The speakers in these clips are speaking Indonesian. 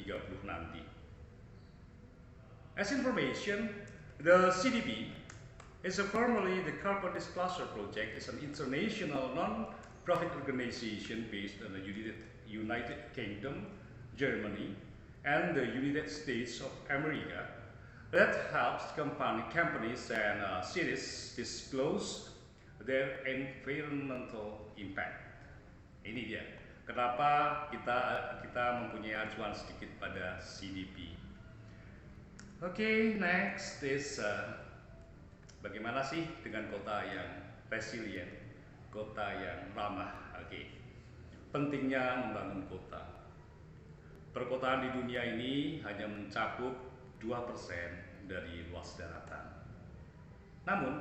2030 nanti. As information, the CDP is formally the Carbon Disclosure Project is an international non-profit organization based in the United Kingdom, Germany, and the United States of America that helps companies and cities disclose their environmental impact. Ini dia. Kenapa kita mempunyai acuan sedikit pada CDP. Oke, next is bagaimana sih dengan kota yang resilient, kota yang ramah. Oke, pentingnya membangun kota. Perkotaan di dunia ini hanya mencakup 2% dari luas daratan. Namun,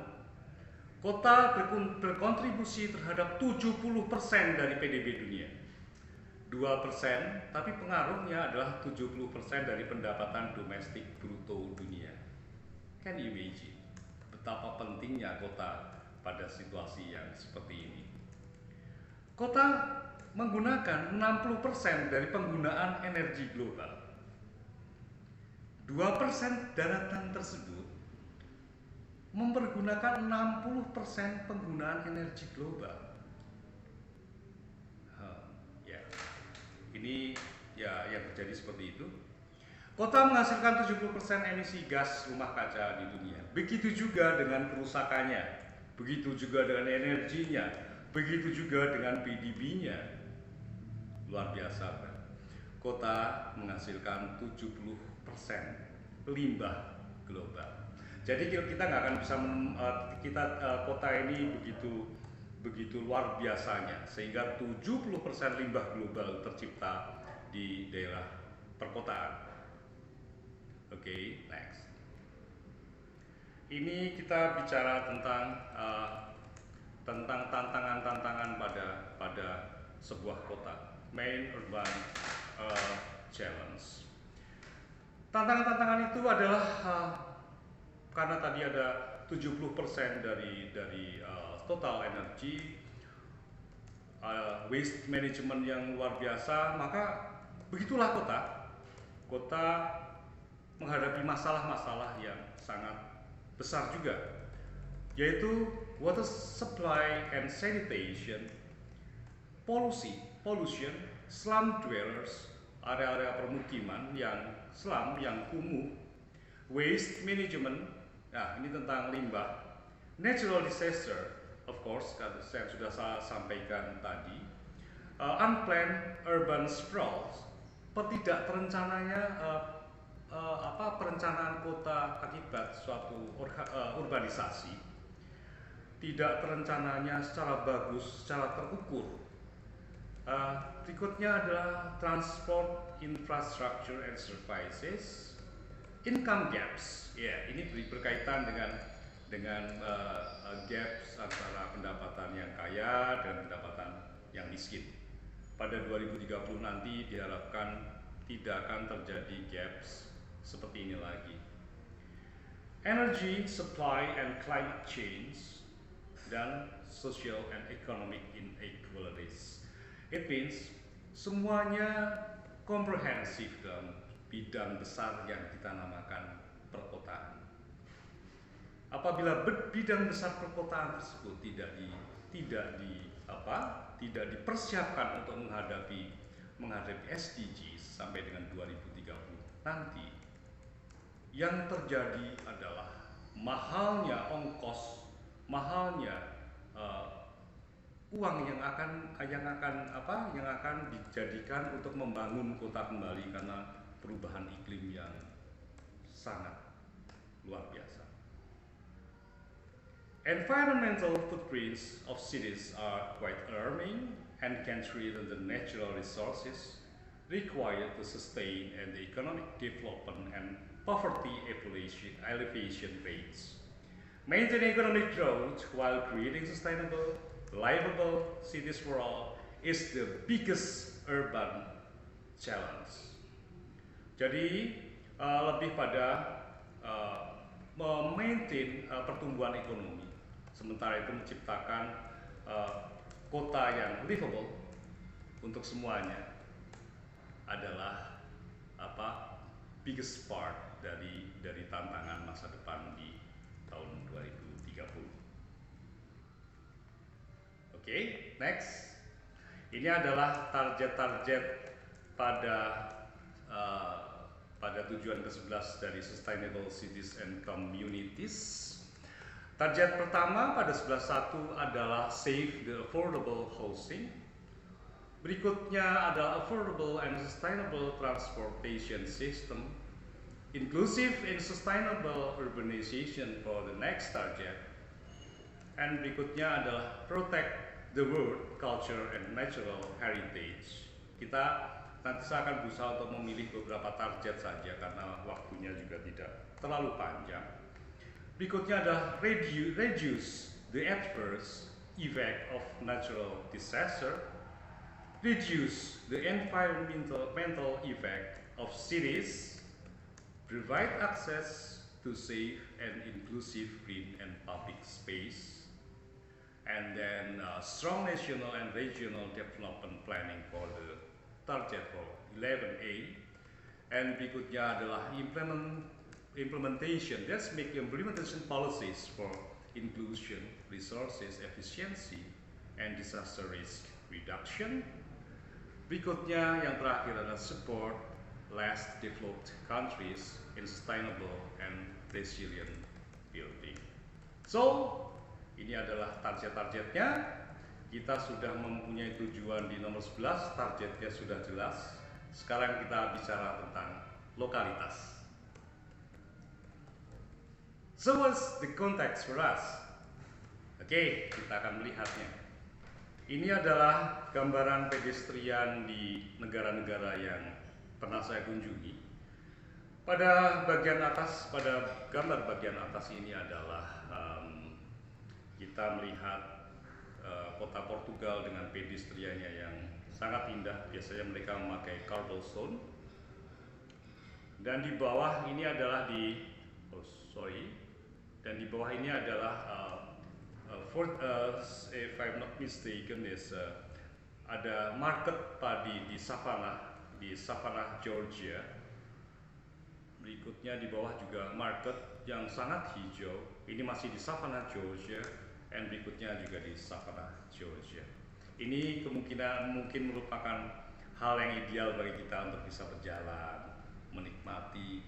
kota berkontribusi terhadap 70% dari PDB dunia. 2%, tapi pengaruhnya adalah 70% dari pendapatan domestik bruto dunia. Can you imagine betapa pentingnya kota pada situasi yang seperti ini? Kota menggunakan 60% dari penggunaan energi global. 2% daratan tersebut mempergunakan 60% penggunaan energi global. Ini ya yang terjadi seperti itu. Kota menghasilkan 70% emisi gas rumah kaca di dunia. Begitu juga dengan kerusakannya, begitu juga dengan energinya, begitu juga dengan PDB-nya. Luar biasa kan? Kota menghasilkan 70% limbah global. Jadi kita nggak akan bisa kota ini begitu luar biasanya sehingga 70% limbah global tercipta di daerah perkotaan. Oke, next. Ini kita bicara tentang tantangan-tantangan pada sebuah kota. Main urban challenge. Tantangan-tantangan itu adalah karena tadi ada 70% dari total energi, waste management yang luar biasa, maka begitulah kota menghadapi masalah-masalah yang sangat besar juga, yaitu water supply and sanitation, pollution, slum dwellers, area-area permukiman yang slum, yang kumuh, waste management, nah ini tentang limbah, natural disaster, of course, saya sudah sampaikan tadi, unplanned urban sprawl, tidak terencananya perencanaan kota akibat suatu urbanisasi, tidak terencananya secara bagus, secara terukur. Berikutnya adalah transport, infrastructure and services, income gaps. Ya, ini berkaitan dengan gaps antara pendapatan yang kaya dan pendapatan yang miskin. Pada 2030 nanti diharapkan tidak akan terjadi gaps seperti ini lagi. Energy supply and climate change dan social and economic inequalities. It means semuanya komprehensif dalam bidang besar yang kita namakan perkotaan. Apabila bidang besar perkotaan tersebut tidak dipersiapkan untuk menghadapi SDGs sampai dengan 2030 nanti, yang terjadi adalah mahalnya ongkos, mahalnya uang yang akan dijadikan untuk membangun kota kembali karena perubahan iklim yang sangat luar biasa. Environmental footprints of cities are quite alarming and can threaten the natural resources required to sustain and the economic development and poverty alleviation rates. Maintain economic growth while creating sustainable, livable cities for all is the biggest urban challenge. Jadi lebih pada memaintain pertumbuhan ekonomi, sementara itu menciptakan kota yang livable untuk semuanya adalah biggest part dari tantangan masa depan di tahun 2030. Oke, next. Ini adalah target-target pada tujuan ke-11 dari Sustainable Cities and Communities. Target pertama pada 11.1 adalah Save the Affordable Housing. Berikutnya adalah Affordable and Sustainable Transportation System. Inclusive and Sustainable Urbanization for the next target. And berikutnya adalah Protect the World Culture and Natural Heritage. Kita nanti saya akan berusaha untuk memilih beberapa target saja karena waktunya juga tidak terlalu panjang. Berikutnya adalah reduce the adverse effect of natural disaster, reduce the environmental effect of cities, provide access to safe and inclusive green and public space, and then strong national and regional development planning for the target for 11A. And berikutnya adalah implementation, let's make implementation policies for inclusion, resources efficiency, and disaster risk reduction. Berikutnya yang terakhir adalah support less developed countries in sustainable and resilient building. So, ini adalah target-targetnya. Kita sudah mempunyai tujuan di nomor 11, targetnya sudah jelas. Sekarang kita bicara tentang lokalitas. So what's the context for us? Oke, kita akan melihatnya. Ini adalah gambaran pedestrian di negara-negara yang pernah saya kunjungi. Pada bagian atas, pada gambar bagian atas ini adalah kita melihat kota Portugal dengan pedestriannya yang sangat indah. Biasanya mereka memakai cobblestone. Dan di bawah ini adalah dan di bawah ini adalah if I'm not mistaken ada market padi di Savannah, Georgia. Berikutnya di bawah juga market yang sangat hijau. Ini masih di Savannah, Georgia, dan berikutnya juga di Savannah, Georgia. Ini kemungkinan mungkin merupakan hal yang ideal bagi kita untuk bisa berjalan, menikmati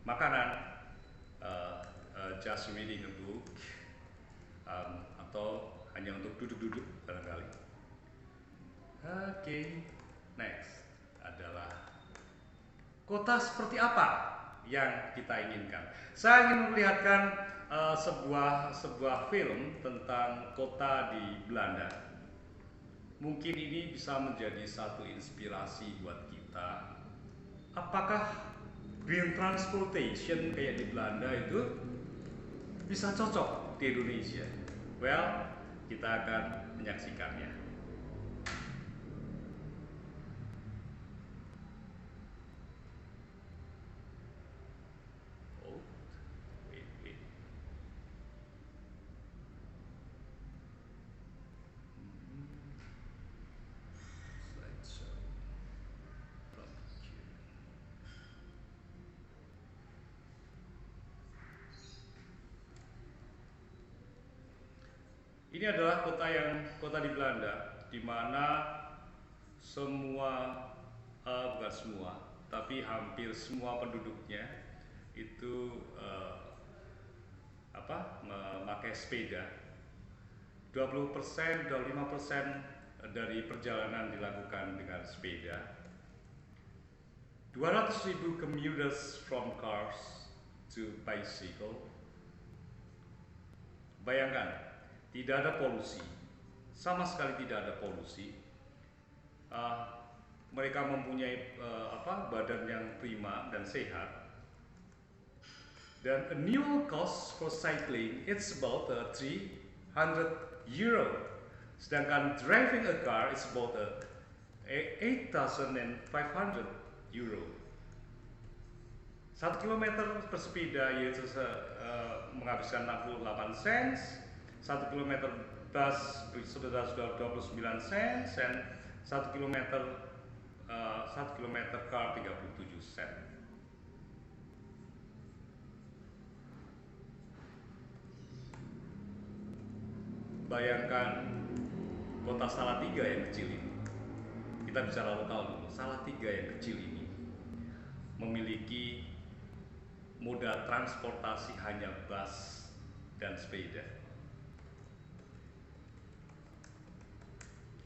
makanan, just reading a book, atau hanya untuk duduk-duduk barangkali. Oke, next adalah kota seperti apa yang kita inginkan. Saya ingin memperlihatkan sebuah film tentang kota di Belanda. Mungkin ini bisa menjadi satu inspirasi buat kita. Apakah green transportation kayak di Belanda itu bisa cocok di Indonesia? Well, kita akan menyaksikannya. Ini adalah kota di Belanda, di mana bukan semua, tapi hampir semua penduduknya itu memakai sepeda. 25% dari perjalanan dilakukan dengan sepeda. 200.000 commuters from cars to bicycle. Bayangkan, tidak ada polusi, sama sekali tidak ada polusi. Mereka mempunyai badan yang prima dan sehat. Dan annual cost for cycling it's about €300. Sedangkan driving a car is about €8,500. 1 kilometer bersepeda yaitu menghabiskan 68 cents. 1 km bus sudah 29 sen, dan 1 km car 37 sen. bayangkan kota Salatiga yang kecil ini. Kita bicara lokal dulu. Salatiga yang kecil ini memiliki moda transportasi hanya bus dan sepeda.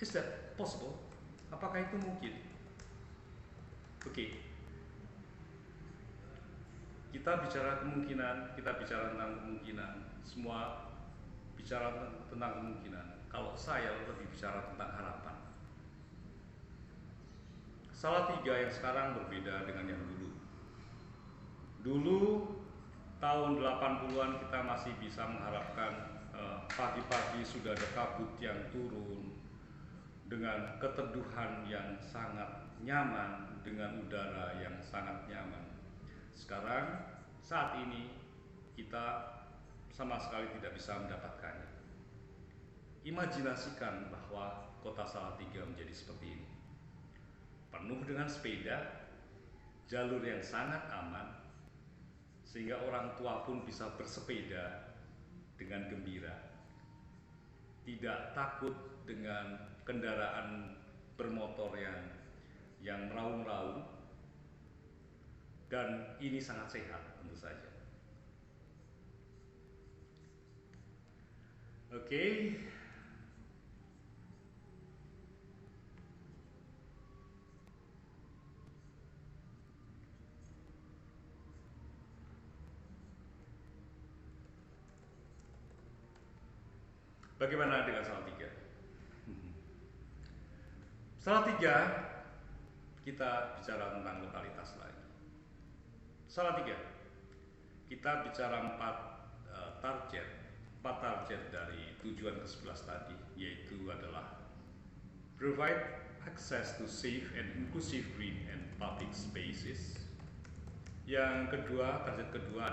Is that possible? Apakah itu mungkin? Oke. Kita bicara kemungkinan, kita bicara tentang kemungkinan. Semua bicara tentang kemungkinan. Kalau saya lebih bicara tentang harapan. Salatiga yang sekarang berbeda dengan yang dulu. Dulu tahun 80-an kita masih bisa mengharapkan pagi-pagi sudah ada kabut yang turun dengan keteduhan yang sangat nyaman, dengan udara yang sangat nyaman. Sekarang saat ini kita sama sekali tidak bisa mendapatkannya. Imajinasikan bahwa kota Salatiga menjadi seperti ini. Penuh dengan sepeda, jalur yang sangat aman, sehingga orang tua pun bisa bersepeda dengan gembira. Tidak takut dengan kendaraan bermotor yang meraung-raung, dan ini sangat sehat tentu saja. Oke. Bagaimana dengan Salatiga? Salatiga, kita bicara tentang lokalitas lagi. Salatiga, kita bicara empat target dari tujuan ke-11 tadi, yaitu adalah provide access to safe and inclusive green and public spaces. Yang kedua, target kedua adalah